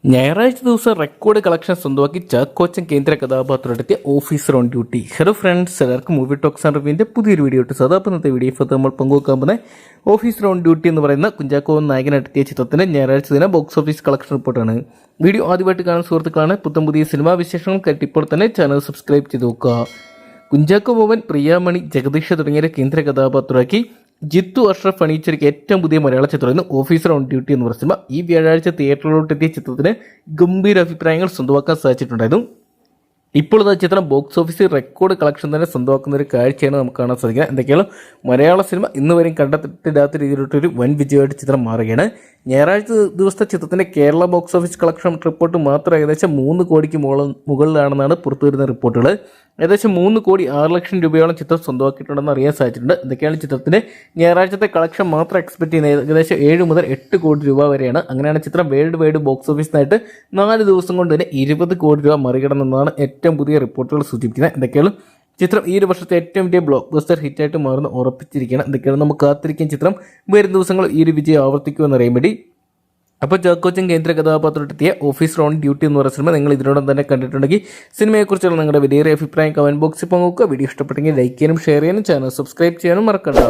ഞായറാഴ്ച ദിവസം record collection സ്വന്തമാക്കി ചാക്കോച്ചൻ കേന്ദ്ര കഥാപാത്രമെത്തിയ officer on duty. Hello friends, എല്ലാവർക്കും മൂവി ടോക്സ് ആൻഡ് റിവ്യൂവിൻ്റെ പുതിയൊരു വീഡിയോ ഇട്ട് സദാപ്പന്നത്തെ വീഡിയോ നമ്മൾ പങ്കുവെക്കാൻ പോകുന്ന ഓഫീസർ ഓൺ ഡ്യൂട്ടി എന്ന് പറയുന്ന കുഞ്ചാക്കോ നായകനെത്തിയ ചിത്രത്തിൻ്റെ ഞായറാഴ്ച ദിന ബോക്സ് ഓഫീസ് കളക്ഷൻ റിപ്പോർട്ടാണ്. വീഡിയോ ആദ്യമായിട്ട് കാണുന്ന സുഹൃത്തുക്കളാണ്. പുതിയ സിനിമാ വിശേഷങ്ങൾക്കായിട്ട് ഇപ്പോൾ തന്നെ ചാനൽ സബ്സ്ക്രൈബ് ചെയ്ത് നോക്കുക. കുഞ്ചാക്കോ ബോബൻ, പ്രിയാമണി, ജഗദീഷ് തുടങ്ങിയ കേന്ദ്ര കഥാപാത്രമാക്കി ജിത്തു അഷ്റഫ് അണിയിച്ചൊരുക്കിയ ഏറ്റവും പുതിയ മലയാള ചിത്രമായിരുന്നു ഓഫീസർ ഓൺ ഡ്യൂട്ടി എന്ന് പറയുന്ന സിനിമ. ഈ വ്യാഴാഴ്ച തിയേറ്ററിലോട്ട് എത്തിയ ചിത്രത്തിന് ഗംഭീര അഭിപ്രായങ്ങൾ സ്വന്തമാക്കാൻ സാധിച്ചിട്ടുണ്ടായിരുന്നു. ഇപ്പോൾ ചിത്രം ബോക്സ് ഓഫീസിൽ റെക്കോർഡ് കളക്ഷൻ തന്നെ സ്വന്തമാക്കുന്ന ഒരു കാഴ്ചയാണ് നമുക്ക് കാണാൻ സാധിക്കുന്നത്. എന്തൊക്കെയാണ് മലയാള സിനിമ ഇന്ന് വരെയും കണ്ടെത്തിയിടാത്ത രീതിയിലോട്ടൊരു വൻ വിജയമായിട്ട് ചിത്രം മാറുകയാണ്. ഞായറാഴ്ച ദിവസത്തെ ചിത്രത്തിൻ്റെ Kerala box office collection report മാത്രം ഏകദേശം 3 കോടിക്ക് മുകളിലാണെന്നാണ് പുറത്തുവരുന്ന റിപ്പോർട്ടുകൾ. ഏകദേശം 3,06,00,000 രൂപയോളം ചിത്രം സ്വന്തമാക്കിയിട്ടുണ്ടെന്ന് അറിയാൻ സാധിച്ചിട്ടുണ്ട്. എന്തൊക്കെയാണ് ചിത്രത്തിൻ്റെ ഞായറാഴ്ചത്തെ കളക്ഷൻ മാത്രം എക്സ്പെക്ട് ചെയ്യുന്നത് ഏകദേശം 7 മുതൽ 8 കോടി രൂപ വരെയാണ്. അങ്ങനെയാണ് ചിത്രം വേൾഡ് വൈഡ് ബോക്സ് ഓഫീസിനായിട്ട് 4 ദിവസം കൊണ്ട് തന്നെ 20 കോടി രൂപ മറികടന്നെന്നാണ് ഏറ്റവും പുതിയ റിപ്പോർട്ടുകൾ സൂചിപ്പിക്കുന്നത്. എന്തൊക്കെയാണ് ചിത്രം ഈ ഒരു വർഷത്തെ ഏറ്റവും വലിയ ബ്ലോക്ക് ബസ്റ്റർ ഹിറ്റായിട്ട് മാറുന്ന ഉറപ്പിച്ചിരിക്കുകയാണ്. എന്തൊക്കെയാണ് നമുക്ക് കാത്തിരിക്കും ചിത്രം വരും ദിവസങ്ങൾ ഈ ഒരു വിജയം ആവർത്തിക്കുമെന്ന് അറിയാൻ വേണ്ടി. അപ്പോൾ ചാക്കോച്ചൻ കേന്ദ്ര കഥാപാത്രത്തെത്തിയ ഓഫീസർ ഓൺ ഡ്യൂട്ടി എന്ന് പറയുന്ന സിനിമ നിങ്ങൾ ഇതിനോടൊപ്പം തന്നെ കണ്ടിട്ടുണ്ടെങ്കിൽ സിനിമയെക്കുറിച്ചുള്ള നിങ്ങളുടെ വലിയ അഭിപ്രായം കമൻറ്റ് ബോക്സിൽ പങ്കുവെക്കുക. വീഡിയോ ഇഷ്ടപ്പെട്ടെങ്കിൽ ലൈക്ക് ചെയ്യാനും ഷെയർ ചെയ്യാനും ചാനൽ സബ്സ്ക്രൈബ് ചെയ്യാനും മറക്കണ്ട.